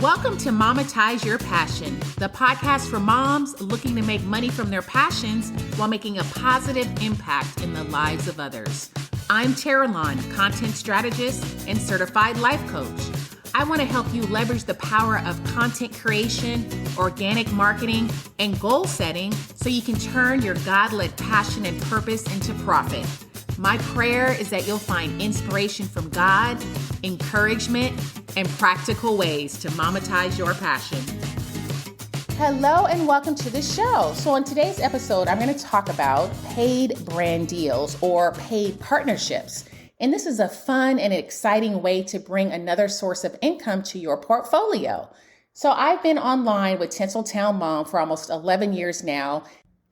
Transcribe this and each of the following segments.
Welcome to Monetize Your Passion, the podcast for moms looking to make money from their passions while making a positive impact in the lives of others. I'm Tara Lon, content strategist and certified life coach. I want to help you leverage the power of content creation, organic marketing, and goal setting so you can turn your God-led passion and purpose into profit. My prayer is that you'll find inspiration from God, encouragement, and practical ways to monetize your passion. Hello and welcome to the show. So in today's episode, I'm going to talk about paid brand deals or paid partnerships. And this is a fun and exciting way to bring another source of income to your portfolio. So I've been online with Tinseltown Mom for almost 11 years now.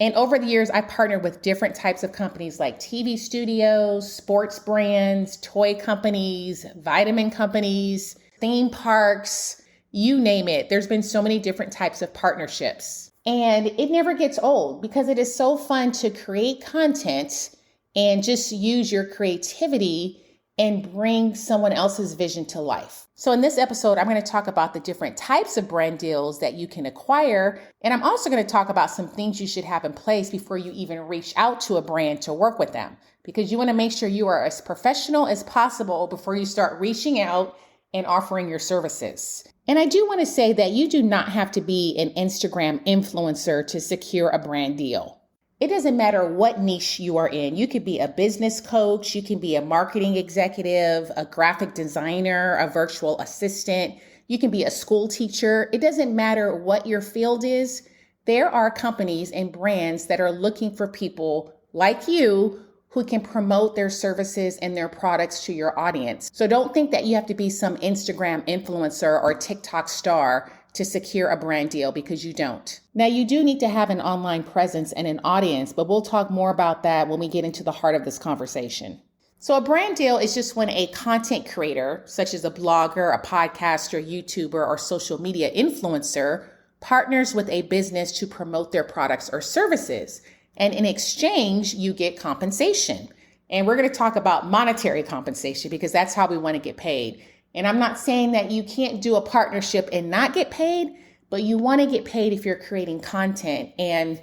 And over the years, I partnered with different types of companies like TV studios, sports brands, toy companies, vitamin companies, theme parks, you name it. There's been so many different types of partnerships. And it never gets old because it is so fun to create content and just use your creativity and bring someone else's vision to life. So in this episode, I'm going to talk about the different types of brand deals that you can acquire. And I'm also going to talk about some things you should have in place before you even reach out to a brand to work with them, because you want to make sure you are as professional as possible before you start reaching out and offering your services. And I do want to say that you do not have to be an Instagram influencer to secure a brand deal. It doesn't matter what niche you are in. You could be a business coach, you can be a marketing executive, a graphic designer, a virtual assistant, you can be a school teacher. It doesn't matter what your field is. There are companies and brands that are looking for people like you who can promote their services and their products to your audience. So don't think that you have to be some Instagram influencer or TikTok star to secure a brand deal, because you don't. Now, you do need to have an online presence and an audience, but we'll talk more about that when we get into the heart of this conversation. So a brand deal is just when a content creator, such as a blogger, a podcaster, YouTuber, or social media influencer, partners with a business to promote their products or services. And in exchange, you get compensation. And we're going to talk about monetary compensation because that's how we want to get paid. And I'm not saying that you can't do a partnership and not get paid, but you want to get paid if you're creating content. And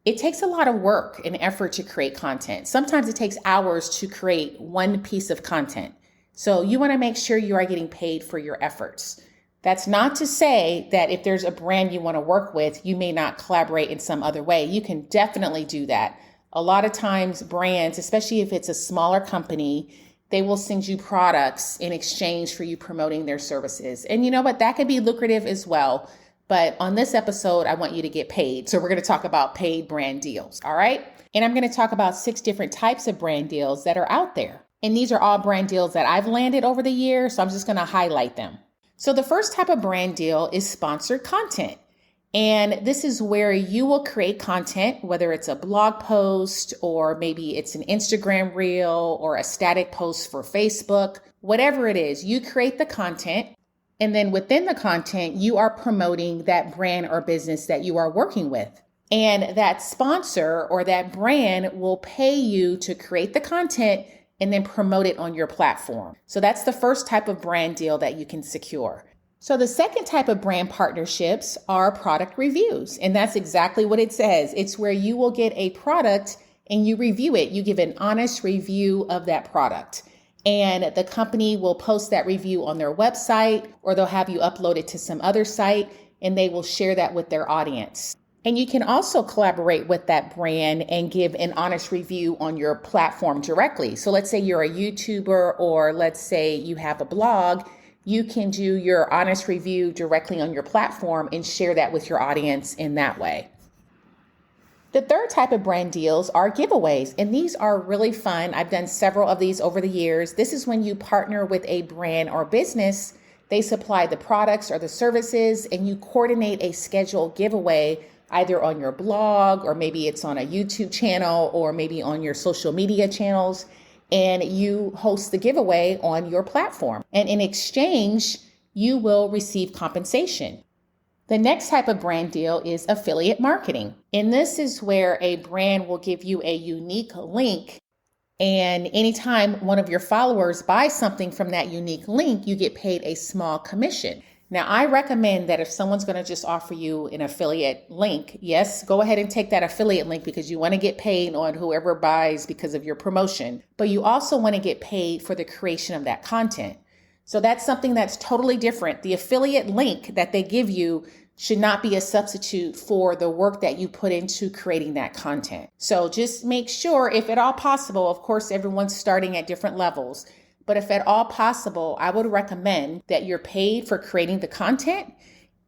it takes a lot of work and effort to create content. Sometimes it takes hours to create one piece of content. So you want to make sure you are getting paid for your efforts. That's not to say that if there's a brand you want to work with, you may not collaborate in some other way. You can definitely do that. A lot of times brands, especially if it's a smaller company, they will send you products in exchange for you promoting their services. And you know what? That could be lucrative as well. But on this episode, I want you to get paid. So we're going to talk about paid brand deals. All right. And I'm going to talk about 6 different types of brand deals that are out there. And these are all brand deals that I've landed over the years. So I'm just going to highlight them. So the first type of brand deal is sponsored content. And this is where you will create content, whether it's a blog post or maybe it's an Instagram reel or a static post for Facebook, whatever it is, you create the content. And then within the content, you are promoting that brand or business that you are working with. And that sponsor or that brand will pay you to create the content and then promote it on your platform. So that's the first type of brand deal that you can secure. So the second type of brand partnerships are product reviews. And that's exactly what it says. It's where you will get a product and you review it. You give an honest review of that product. And the company will post that review on their website, or they'll have you upload it to some other site and they will share that with their audience. And you can also collaborate with that brand and give an honest review on your platform directly. So let's say you're a YouTuber, or let's say you have a blog. You can do your honest review directly on your platform and share that with your audience in that way. The third type of brand deals are giveaways, and these are really fun. I've done several of these over the years. This is when you partner with a brand or business. They supply the products or the services, and you coordinate a scheduled giveaway either on your blog, or maybe it's on a YouTube channel, or maybe on your social media channels. And you host the giveaway on your platform. And in exchange, you will receive compensation. The next type of brand deal is affiliate marketing. And this is where a brand will give you a unique link. And anytime one of your followers buys something from that unique link, you get paid a small commission. Now, I recommend that if someone's going to just offer you an affiliate link, yes, go ahead and take that affiliate link because you want to get paid on whoever buys because of your promotion, but you also want to get paid for the creation of that content. So that's something that's totally different. The affiliate link that they give you should not be a substitute for the work that you put into creating that content. So just make sure, if at all possible, of course, everyone's starting at different levels, but if at all possible, I would recommend that you're paid for creating the content,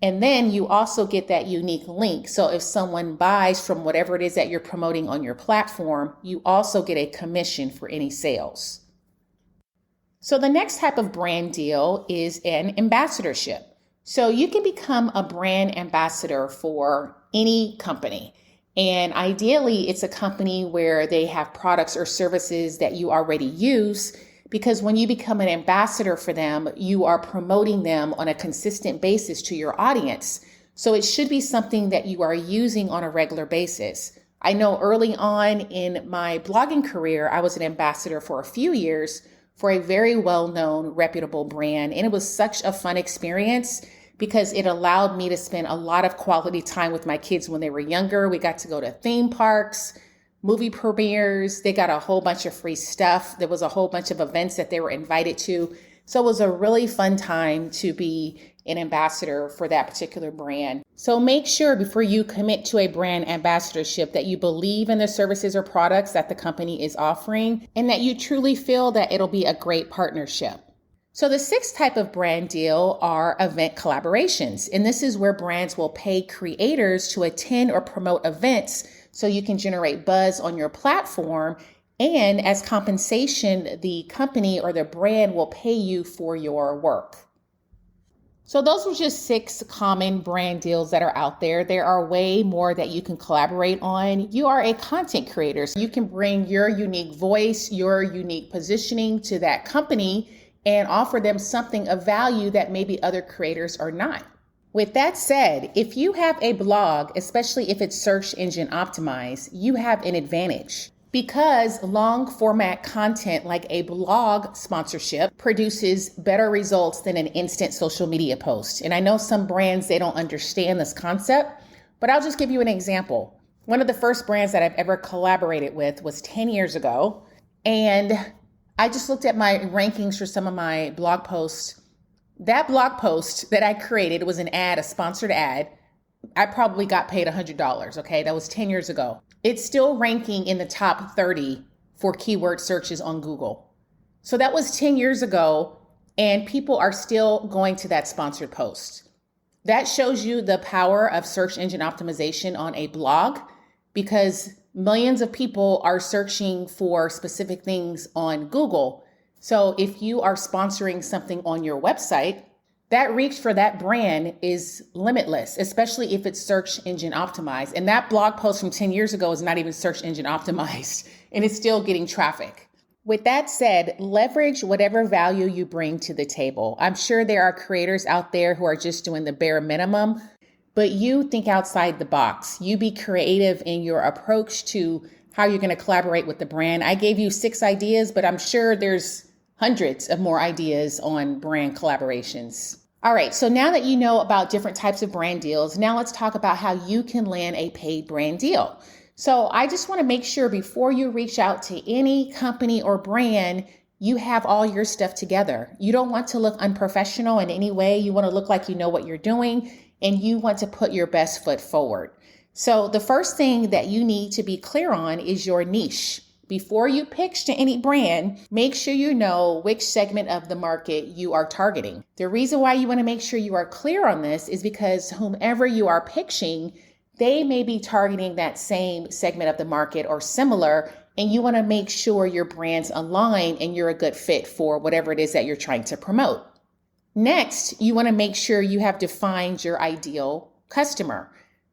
and then you also get that unique link. So if someone buys from whatever it is that you're promoting on your platform, you also get a commission for any sales. So the next type of brand deal is an ambassadorship. So you can become a brand ambassador for any company. And ideally, it's a company where they have products or services that you already use, because when you become an ambassador for them, you are promoting them on a consistent basis to your audience. So it should be something that you are using on a regular basis. I know early on in my blogging career, I was an ambassador for a few years for a very well-known, reputable brand. And it was such a fun experience because it allowed me to spend a lot of quality time with my kids when they were younger. We got to go to theme parks, movie premieres. They got a whole bunch of free stuff. There was a whole bunch of events that they were invited to. So it was a really fun time to be an ambassador for that particular brand. So make sure before you commit to a brand ambassadorship that you believe in the services or products that the company is offering and that you truly feel that it'll be a great partnership. So the sixth type of brand deal are event collaborations. And this is where brands will pay creators to attend or promote events so you can generate buzz on your platform. And as compensation, the company or the brand will pay you for your work. So those were just 6 common brand deals that are out there. There are way more that you can collaborate on. You are a content creator, so you can bring your unique voice, your unique positioning to that company and offer them something of value that maybe other creators are not. With that said, if you have a blog, especially if it's search engine optimized, you have an advantage because long format content like a blog sponsorship produces better results than an instant social media post. And I know some brands, they don't understand this concept, but I'll just give you an example. One of the first brands that I've ever collaborated with was 10 years ago. And I just looked at my rankings for some of my blog posts. That blog post that I created was an ad, a sponsored ad. I probably got paid $100. Okay. That was 10 years ago. It's still ranking in the top 30 for keyword searches on Google. So that was 10 years ago, and people are still going to that sponsored post. That shows you the power of search engine optimization on a blog, because millions of people are searching for specific things on Google. So if you are sponsoring something on your website, that reach for that brand is limitless, especially if it's search engine optimized. And that blog post from 10 years ago is not even search engine optimized, and it's still getting traffic. With that said, leverage whatever value you bring to the table. I'm sure there are creators out there who are just doing the bare minimum, but you think outside the box. You be creative in your approach to how you're going to collaborate with the brand. I gave you 6 ideas, but I'm sure there's hundreds of more ideas on brand collaborations. All right, so now that you know about different types of brand deals, now let's talk about how you can land a paid brand deal. So I just want to make sure before you reach out to any company or brand, you have all your stuff together. You don't want to look unprofessional in any way. You want to look like you know what you're doing, and you want to put your best foot forward. So the first thing that you need to be clear on is your niche. Before you pitch to any brand, make sure you know which segment of the market you are targeting. The reason why you want to make sure you are clear on this is because whomever you are pitching, they may be targeting that same segment of the market or similar, and you want to make sure your brand's aligned and you're a good fit for whatever it is that you're trying to promote. Next, you want to make sure you have defined your ideal customer.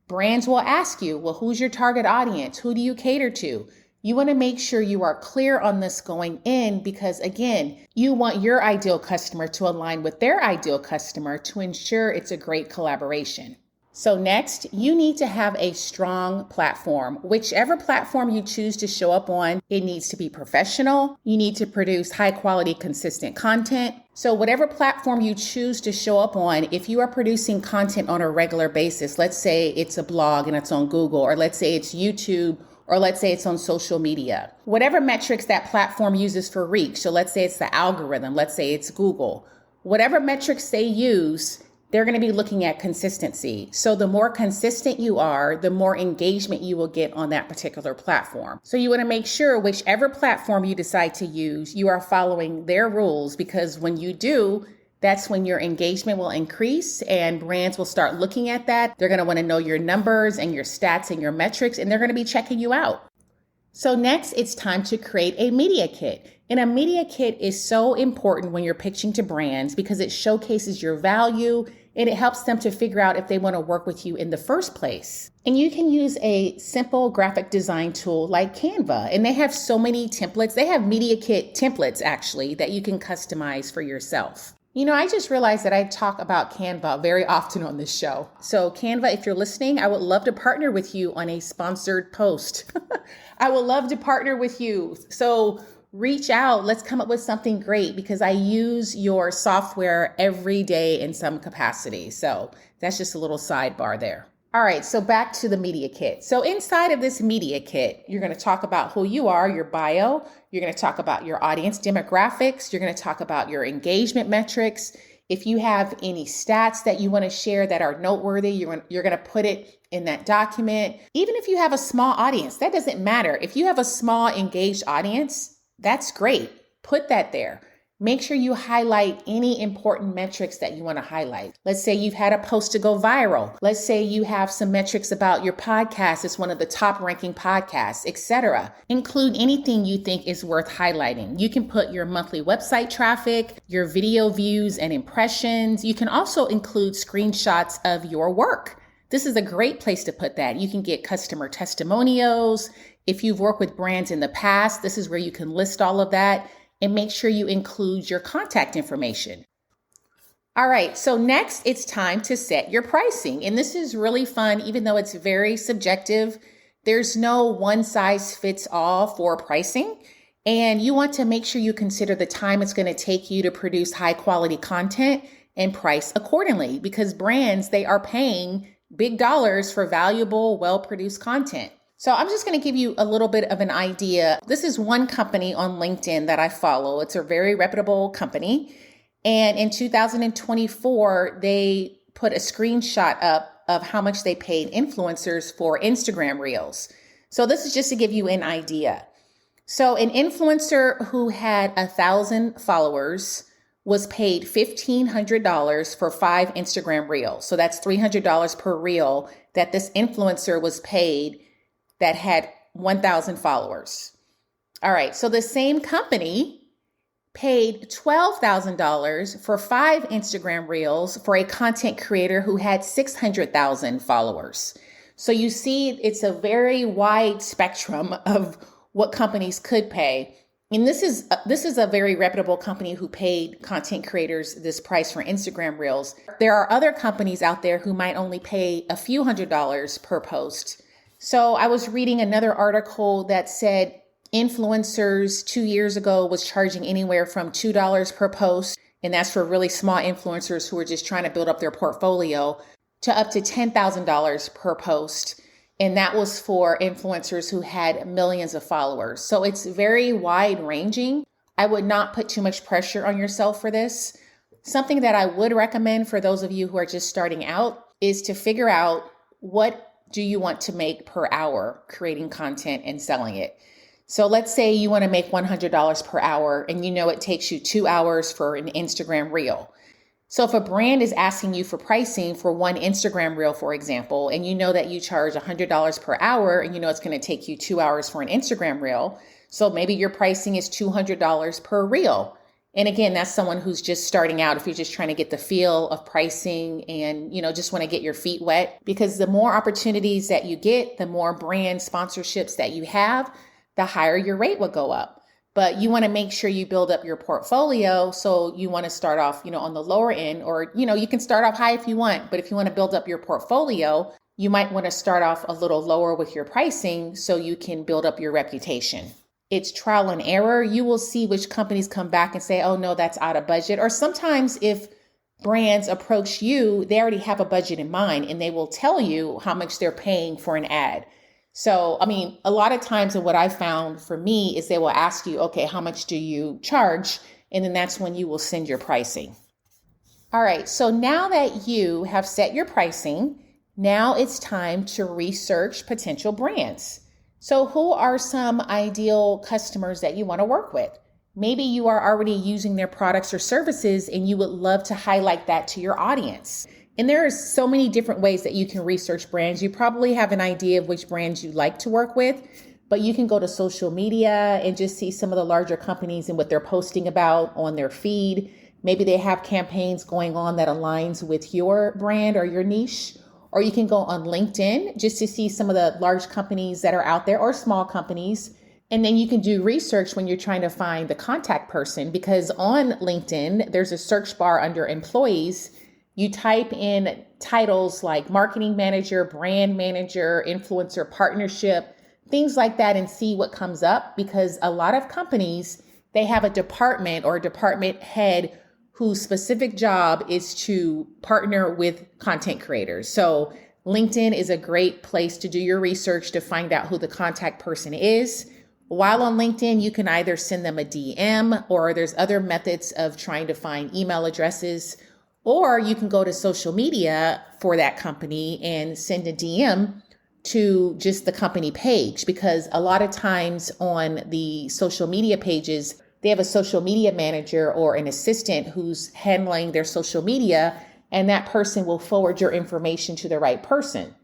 Brands will ask you, well, who's your target audience? Who do you cater to? You want to make sure you are clear on this going in because, again, you want your ideal customer to align with their ideal customer to ensure it's a great collaboration. So next, you need to have a strong platform. Whichever platform you choose to show up on, it needs to be professional. You need to produce high quality, consistent content. So whatever platform you choose to show up on, if you are producing content on a regular basis, let's say it's a blog and it's on Google, or let's say it's YouTube, or let's say it's on social media, whatever metrics that platform uses for reach. So let's say it's the algorithm, let's say it's Google, whatever metrics they use, they're going to be looking at consistency. So the more consistent you are, the more engagement you will get on that particular platform. So you want to make sure whichever platform you decide to use, you are following their rules, because when you do, that's when your engagement will increase and brands will start looking at that. They're going to want to know your numbers and your stats and your metrics, and they're going to be checking you out. So next, it's time to create a media kit. And a media kit is so important when you're pitching to brands because it showcases your value and it helps them to figure out if they want to work with you in the first place. And you can use a simple graphic design tool like Canva. And they have so many templates. They have media kit templates, actually, that you can customize for yourself. You know, I just realized that I talk about Canva very often on this show. So Canva, if you're listening, I would love to partner with you on a sponsored post. I would love to partner with you. So reach out. Let's come up with something great because I use your software every day in some capacity. So that's just a little sidebar there. All right, so back to the media kit. So inside of this media kit, you're going to talk about who you are, your bio. You're going to talk about your audience demographics. You're going to talk about your engagement metrics. If you have any stats that you want to share that are noteworthy, you're going to put it in that document. Even if you have a small audience, that doesn't matter. If you have a small engaged audience, that's great. Put that there. Make sure you highlight any important metrics that you want to highlight. Let's say you've had a post to go viral. Let's say you have some metrics about your podcast. It's one of the top ranking podcasts, etc. Include anything you think is worth highlighting. You can put your monthly website traffic, your video views and impressions. You can also include screenshots of your work. This is a great place to put that. You can get customer testimonials. If you've worked with brands in the past, this is where you can list all of that. And make sure you include your contact information. All right, so next it's time to set your pricing. And this is really fun, even though it's very subjective. There's no one size fits all for pricing. And you want to make sure you consider the time it's going to take you to produce high quality content and price accordingly, because brands, they are paying big dollars for valuable, well-produced content. So I'm just going to give you a little bit of an idea. This is one company on LinkedIn that I follow. It's a very reputable company. And in 2024, they put a screenshot up of how much they paid influencers for Instagram Reels. So this is just to give you an idea. So an influencer who had 1,000 followers was paid $1,500 for 5 Instagram Reels. So that's $300 per reel that this influencer was paid that had 1,000 followers. All right, so the same company paid $12,000 for 5 Instagram Reels for a content creator who had 600,000 followers. So you see, it's a very wide spectrum of what companies could pay. And this is a very reputable company who paid content creators this price for Instagram Reels. There are other companies out there who might only pay a few $100s per post. So I was reading another article that said influencers 2 years ago was charging anywhere from $2 per post. And that's for really small influencers who are just trying to build up their portfolio, to up to $10,000 per post. And that was for influencers who had millions of followers. So it's very wide ranging. I would not put too much pressure on yourself for this. Something that I would recommend for those of you who are just starting out is to figure out what do you want to make per hour creating content and selling it. So let's say you want to make $100 per hour and you know it takes you 2 hours for an Instagram reel. So if a brand is asking you for pricing for one Instagram reel, for example, and you know that you charge $100 per hour and you know it's going to take you 2 hours for an Instagram reel, so maybe your pricing is $200 per reel. And again, that's someone who's just starting out if you're just trying to get the feel of pricing and, just want to get your feet wet. Because the more opportunities that you get, the more brand sponsorships that you have, the higher your rate will go up. But you want to make sure you build up your portfolio. So you want to start off, on the lower end, or, you can start off high if you want. But if you want to build up your portfolio, you might want to start off a little lower with your pricing so you can build up your reputation. it's trial and error, you will see which companies come back and say, oh no, that's out of budget. Or sometimes if brands approach you, they already have a budget in mind and they will tell you how much they're paying for an ad. So, a lot of times what I found for me is they will ask you, okay, how much do you charge? And then that's when you will send your pricing. All right, so now that you have set your pricing, now it's time to research potential brands. So who are some ideal customers that you want to work with? Maybe you are already using their products or services and you would love to highlight that to your audience. And there are so many different ways that you can research brands. You probably have an idea of which brands you like to work with, but you can go to social media and just see some of the larger companies and what they're posting about on their feed. Maybe they have campaigns going on that aligns with your brand or your niche. Or you can go on LinkedIn just to see some of the large companies that are out there or small companies. And then you can do research when you're trying to find the contact person, because on LinkedIn, there's a search bar under employees. You type in titles like marketing manager, brand manager, influencer partnership, things like that, and see what comes up, because a lot of companies, they have a department or a department head whose specific job is to partner with content creators. So LinkedIn is a great place to do your research to find out who the contact person is. While on LinkedIn, you can either send them a DM, or there's other methods of trying to find email addresses, or you can go to social media for that company and send a DM to just the company page, because a lot of times on the social media pages, they have a social media manager or an assistant who's handling their social media, and that person will forward your information to the right person.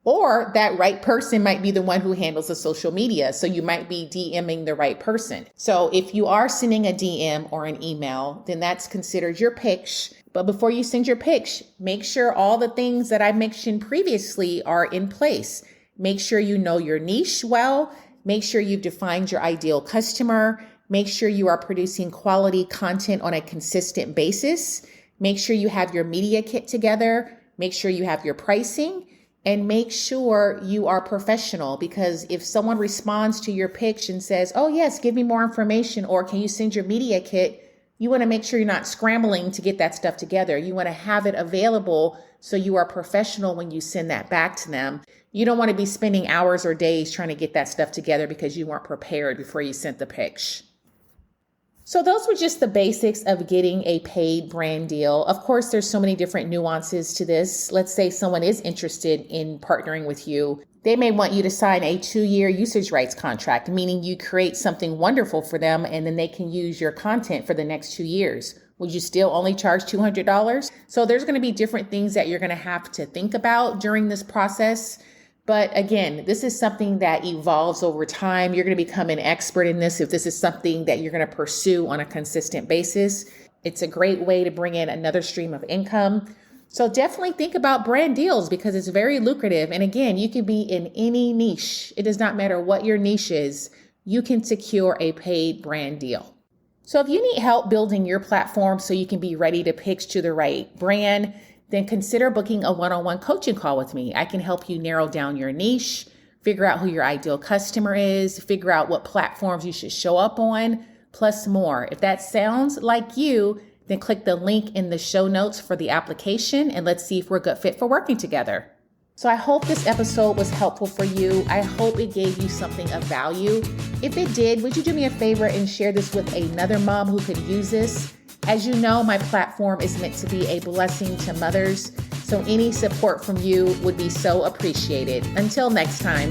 Or that right person might be the one who handles the social media. So you might be DMing the right person. So if you are sending a DM or an email, then that's considered your pitch. But before you send your pitch, make sure all the things that I mentioned previously are in place. Make sure you know your niche well. Make sure you've defined your ideal customer. Make sure you are producing quality content on a consistent basis. Make sure you have your media kit together. Make sure you have your pricing. And make sure you are professional, because if someone responds to your pitch and says, oh yes, give me more information, or can you send your media kit? You want to make sure you're not scrambling to get that stuff together. You want to have it available so you are professional when you send that back to them. You don't want to be spending hours or days trying to get that stuff together because you weren't prepared before you sent the pitch. So those were just the basics of getting a paid brand deal. Of course, there's so many different nuances to this. Let's say someone is interested in partnering with you. They may want you to sign a 2-year usage rights contract, meaning you create something wonderful for them and then they can use your content for the next 2 years. Would you still only charge $200? So there's going to be different things that you're going to have to think about during this process. But again, this is something that evolves over time. You're going to become an expert in this if this is something that you're going to pursue on a consistent basis. It's a great way to bring in another stream of income. So definitely think about brand deals because it's very lucrative. And again, you can be in any niche. It does not matter what your niche is. You can secure a paid brand deal. So if you need help building your platform so you can be ready to pitch to the right brand, then consider booking a one-on-one coaching call with me. I can help you narrow down your niche, figure out who your ideal customer is, figure out what platforms you should show up on, plus more. If that sounds like you, then click the link in the show notes for the application and let's see if we're a good fit for working together. So I hope this episode was helpful for you. I hope it gave you something of value. If it did, would you do me a favor and share this with another mom who could use this? As you know, my platform is meant to be a blessing to mothers, so any support from you would be so appreciated. Until next time.